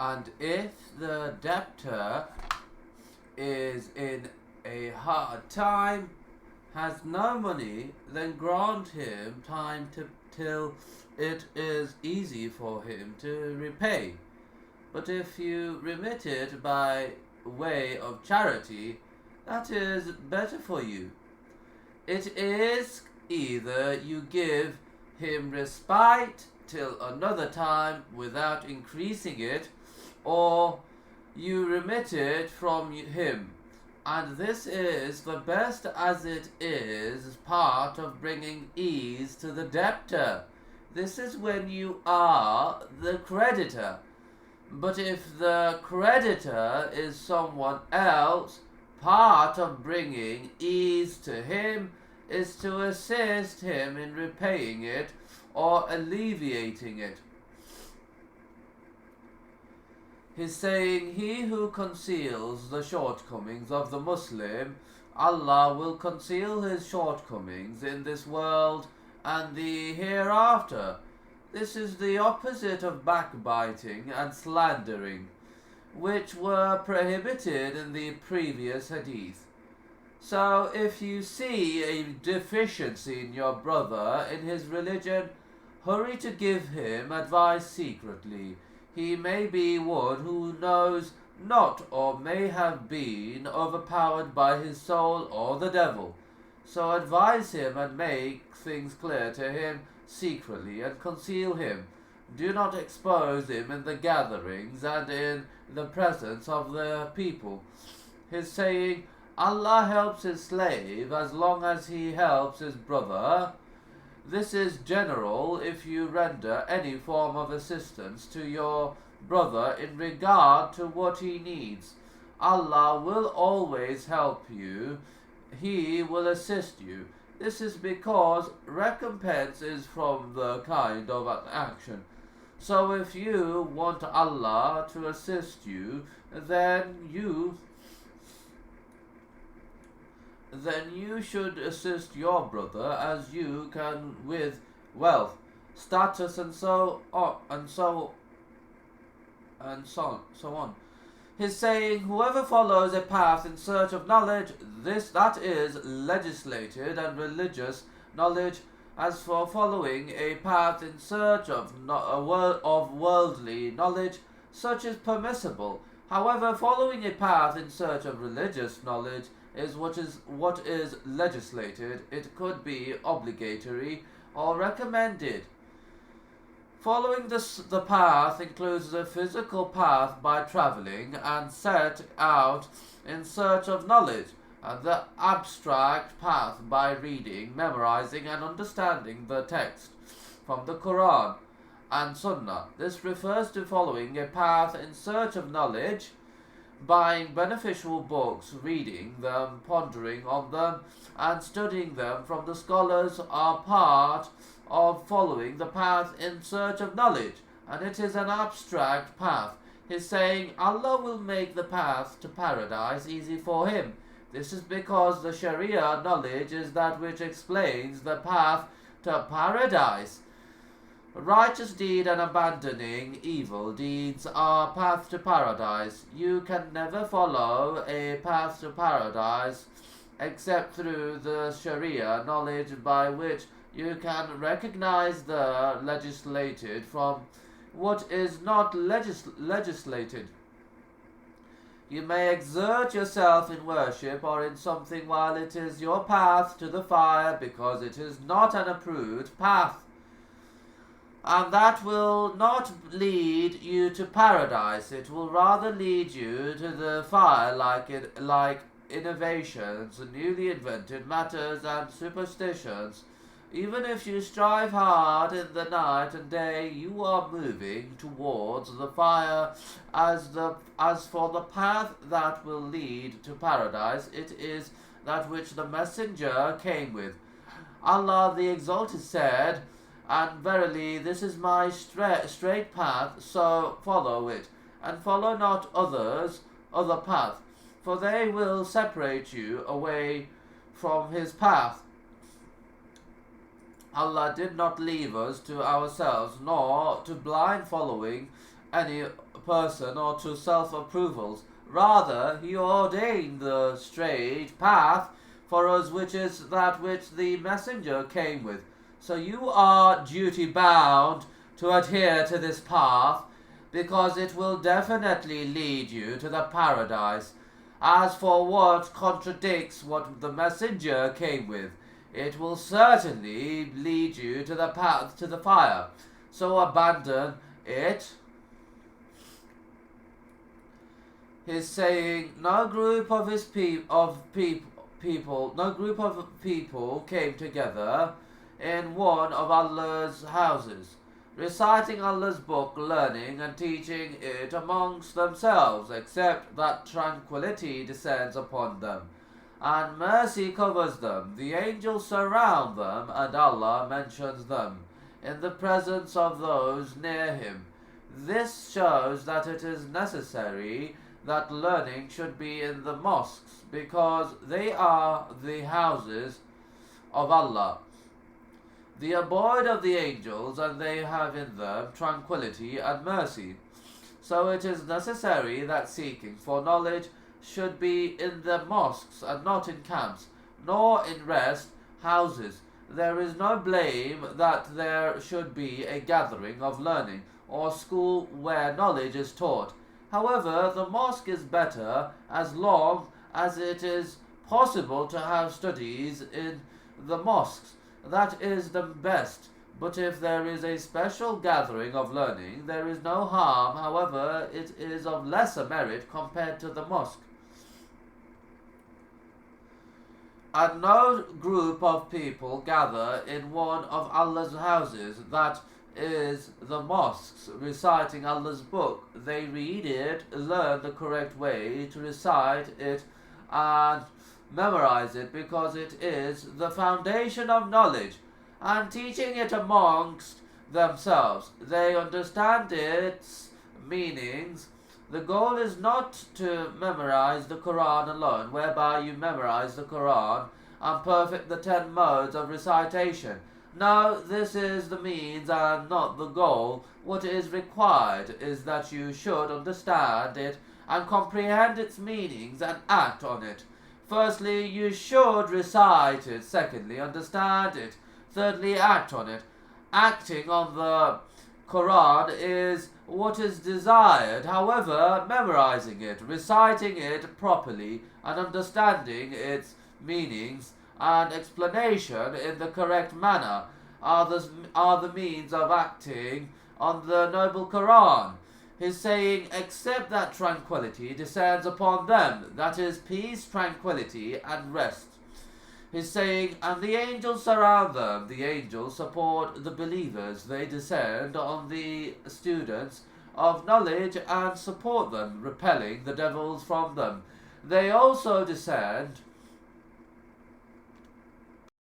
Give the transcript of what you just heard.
And if the debtor is in a hard time, has no money, then grant him time till it is easy for him to repay. But if you remit it by way of charity, that is better for you. It is either you give him respite till another time without increasing it, or you remit it from him, and this is the best, as it is part of bringing ease to the debtor. This is when you are the creditor. But if the creditor is someone else, part of bringing ease to him is to assist him in repaying it or alleviating it. He's saying, he who conceals the shortcomings of the Muslim, Allah will conceal his shortcomings in this world and the hereafter. This is the opposite of backbiting and slandering, which were prohibited in the previous hadith. So if you see a deficiency in your brother in his religion, hurry to give him advice secretly. He may be one who knows not, or may have been overpowered by his soul or the devil. So advise him and make things clear to him secretly and conceal him. Do not expose him in the gatherings and in the presence of the people. His saying, Allah helps his slave as long as he helps his brother. This is general if you render any form of assistance to your brother in regard to what he needs. Allah will always help you. He will assist you. This is because recompense is from the kind of an action. So if you want Allah to assist you, then you should assist your brother as you can with wealth, status, and so on. He's saying, whoever follows a path in search of knowledge, that is legislated and religious knowledge. As for following a path in search of worldly knowledge, such is permissible. However, following a path in search of religious knowledge is what is legislated. It could be obligatory or recommended. Following the path includes the physical path by traveling and set out in search of knowledge, and the abstract path by reading, memorizing, and understanding the text from the Quran and Sunnah. This refers to following a path in search of knowledge. Buying beneficial books, reading them, pondering on them, and studying them from the scholars are part of following the path in search of knowledge, and it is an abstract path. He's saying Allah will make the path to paradise easy for him. This is because the Sharia knowledge is that which explains the path to paradise. Righteous deed and abandoning evil deeds are path to paradise. You can never follow a path to paradise except through the Sharia knowledge, by which you can recognize the legislated from what is not legislated. You may exert yourself in worship or in something while it is your path to the fire, because it is not an approved path, and that will not lead you to paradise. It will rather lead you to the fire, like innovations, newly invented matters, and superstitions. Even if you strive hard in the night and day, you are moving towards the fire. As for the path that will lead to paradise, it is that which the messenger came with. Allah the Exalted said, and verily this is my straight path, so follow it, and follow not other path, for they will separate you away from his path. Allah did not leave us to ourselves, nor to blind following any person or to self-approvals. Rather, he ordained the straight path for us, which is that which the messenger came with. So you are duty bound to adhere to this path, because it will definitely lead you to the paradise. As for what contradicts what the messenger came with, it will certainly lead you to the path to the fire. So abandon it. He's saying no group of people came together in one of Allah's houses, reciting Allah's book, learning and teaching it amongst themselves, except that tranquility descends upon them, and mercy covers them. The angels surround them, and Allah mentions them in the presence of those near Him. This shows that it is necessary that learning should be in the mosques, because they are the houses of Allah, the abode of the angels, and they have in them tranquility and mercy. So it is necessary that seeking for knowledge should be in the mosques and not in camps, nor in rest houses. There is no blame that there should be a gathering of learning or school where knowledge is taught. However, the mosque is better as long as it is possible to have studies in the mosques. That is the best. But if there is a special gathering of learning, there is no harm. However, it is of lesser merit compared to the mosque. And no group of people gather in one of Allah's houses, that is the mosques, reciting Allah's book. They read it, learn the correct way to recite it, and memorize it, because it is the foundation of knowledge, and teaching it amongst themselves. They understand its meanings. The goal is not to memorize the Quran alone, whereby you memorize the Quran and perfect the 10 modes of recitation. No, this is the means and not the goal. What is required is that you should understand it and comprehend its meanings and act on it. Firstly, you should recite it. Secondly, understand it. Thirdly, act on it. Acting on the Quran is what is desired. However, memorizing it, reciting it properly, and understanding its meanings and explanation in the correct manner are the means of acting on the noble Quran. He's saying, except that tranquility descends upon them, that is peace, tranquility, and rest. He's saying, and the angels surround them. The angels support the believers. They descend on the students of knowledge and support them, repelling the devils from them. They also descend